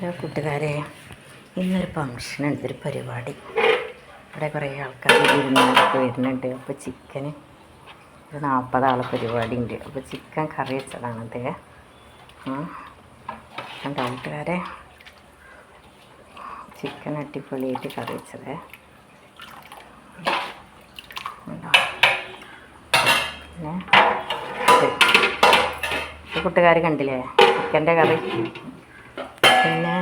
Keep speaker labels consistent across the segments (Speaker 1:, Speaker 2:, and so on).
Speaker 1: Hello കൂട്ടുകാരെ, ഇന്നൊരു ഫംഗ്ഷനുണ്ട്, ഒരു പരിപാടി. ഇവിടെ കുറേ ആൾക്കാർ വിരുന്നുകാരൊക്കെ വരുന്നുണ്ട്. അപ്പോൾ ചിക്കന് ഒരു 40 ആളെ പരിപാടി ഉണ്ട്. അപ്പോൾ ചിക്കൻ കറി വെച്ചതാണത്. കണ്ടോ കൂട്ടുകാരെ, ചിക്കൻ അടിപൊളിയായിട്ട് കറി വെച്ചത്. പിന്നെ കൂട്ടുകാർ കണ്ടില്ലേ ചിക്കൻ്റെ കറി. പിന്നെ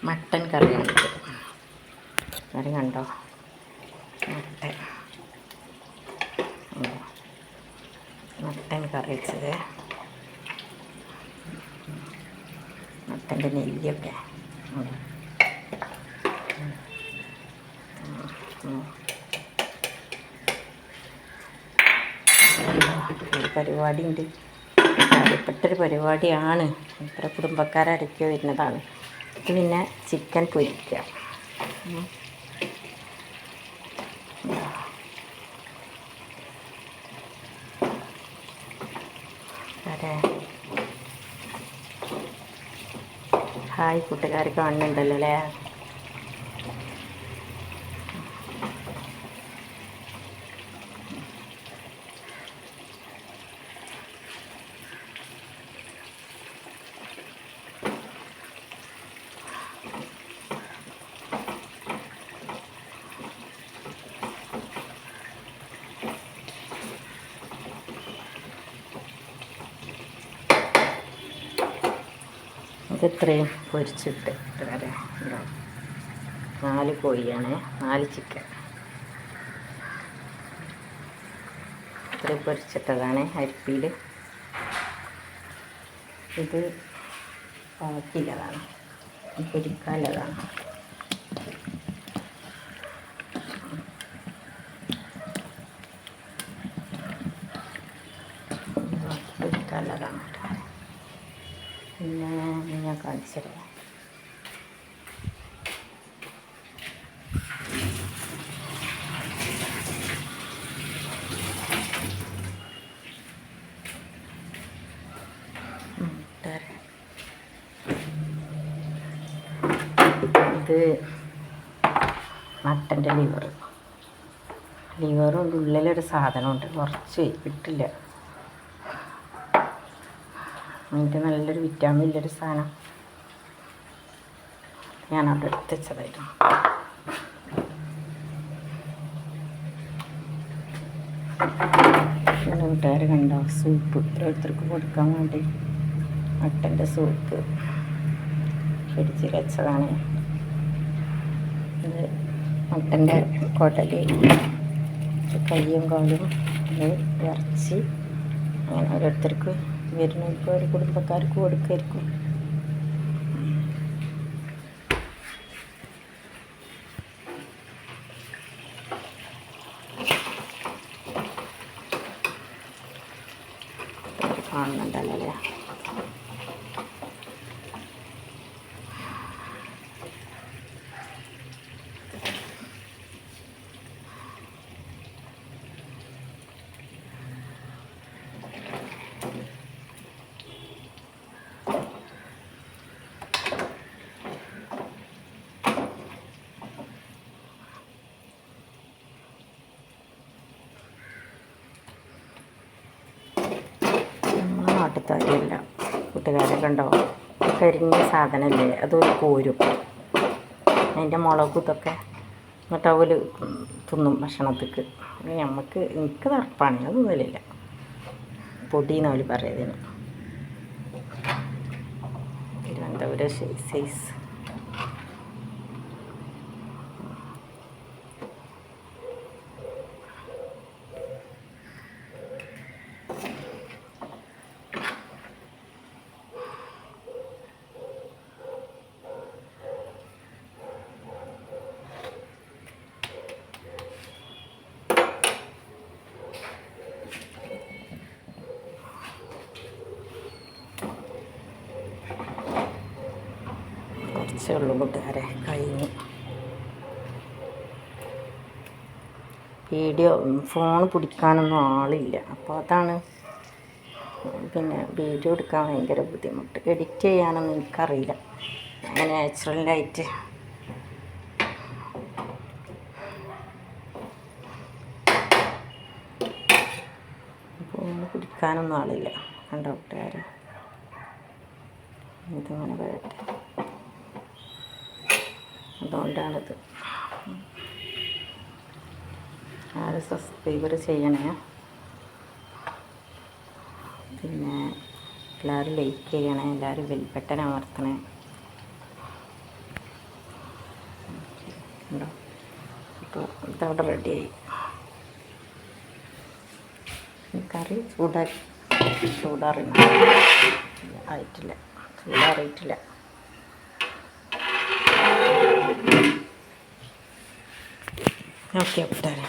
Speaker 1: മട്ടൻ കറിയാണ്. കറി കണ്ടോ, മട്ടൻ കറി വെച്ചത്. മട്ടൻ്റെ നെല്ലിയൊക്കെ പരിപാടി ഉണ്ട്. അറിയപ്പെട്ടൊരു പരിപാടിയാണ്. ഇത്ര കുടുംബക്കാരൊക്കെ വരുന്നതാണ്. ഇത് പിന്നെ ചിക്കൻ പൊരിക്കുക. അതെ, ഹായ് കൂട്ടുകാർ കാണുന്നുണ്ടല്ലോ അല്ലേ. ഇത്രയും പൊരിച്ചിട്ട് വരെ 4 കോഴിയാണ്, 4 ചിക്കൻ. ഇത്രയും പൊരിച്ചിട്ടതാണ് അരിപ്പിയിൽ. ഇത് ബാക്കിയുള്ളതാണ്, പൊരിക്കാനുള്ളതാണ്. പൊരിക്കാനുള്ളതാണ്. പിന്നെ ഞാൻ കാണിച്ചത് ഇത് മട്ടൻ്റെ ലിവറും ഉള്ളിലൊരു സാധനമുണ്ട്, കുറച്ച് കിട്ടില്ല. അതിൻ്റെ നല്ലൊരു വിറ്റാമിനുള്ളൊരു സാധനം ഞാനവിടെ എടുത്ത് വെച്ചതായിരുന്നു. കൂട്ടുകാർ കണ്ടോ, സൂപ്പ് ഓരോരുത്തർക്ക് കൊടുക്കാൻ വേണ്ടി മട്ടൻ്റെ സൂപ്പ് ഫ്രിഡ്ജിൽ വെച്ചതാണ്. ഇത് മട്ടൻ്റെ കുടല്, കയ്യും കാലും, ഇറച്ചി, അങ്ങനെ ഓരോരുത്തർക്ക് വരുന്നവർക്ക് ഒരു കുടുംബക്കാർക്ക് കൊടുക്കായിരിക്കും. കാണുന്നുണ്ടല്ലോ അല്ലേ. നാട്ടുകാരിയല്ല കൂട്ടുകാരെ കണ്ടോ, കരിഞ്ഞ സാധനമല്ലേ, അതൊരു കോരും. അതിൻ്റെ മുളകും ഇതൊക്കെ എന്നിട്ട് അവല് തിന്നും ഭക്ഷണത്തേക്ക്. എനിക്ക് തറപ്പാണ്, അതൊന്നുമില്ല. പൊടിയെന്ന് അവല് പറയുന്നതിന്. തിരുവനന്തപുരം സൈസ് ഉള്ളൂ കൂട്ടുകാരെ. കഴിഞ്ഞു വീഡിയോ. ഫോൺ പിടിക്കാനൊന്നും ആളില്ല, അപ്പോൾ അതാണ് പിന്നെ വീഡിയോ എടുക്കാൻ ഭയങ്കര ബുദ്ധിമുട്ട്, എഡിറ്റ് ചെയ്യാനൊന്നും എനിക്കറിയില്ല. അങ്ങനെ നാച്ചുറലായിട്ട് അപ്പോൾ ഒന്ന് പിടിക്കാനൊന്നും ആളില്ല. കണ്ടോ കൂട്ടുകാരെ, ഇതിങ്ങനെ വരട്ടെ, അതുകൊണ്ടാണിത്. ആരും സബ്സ്ക്രൈബർ ചെയ്യണേ, പിന്നെ എല്ലാവരും ലൈക്ക് ചെയ്യണേ, എല്ലാവരും ബെൽ ബട്ടൺ അമർത്തണേ. ഉണ്ടോ? അപ്പോൾ ഇതവിടെ റെഡിയായി. കറി ചൂടാറില്ല, ആയിട്ടില്ല, ചൂടാറിയിട്ടില്ല. ഓക്കെ കൂട്ടുകാരെ.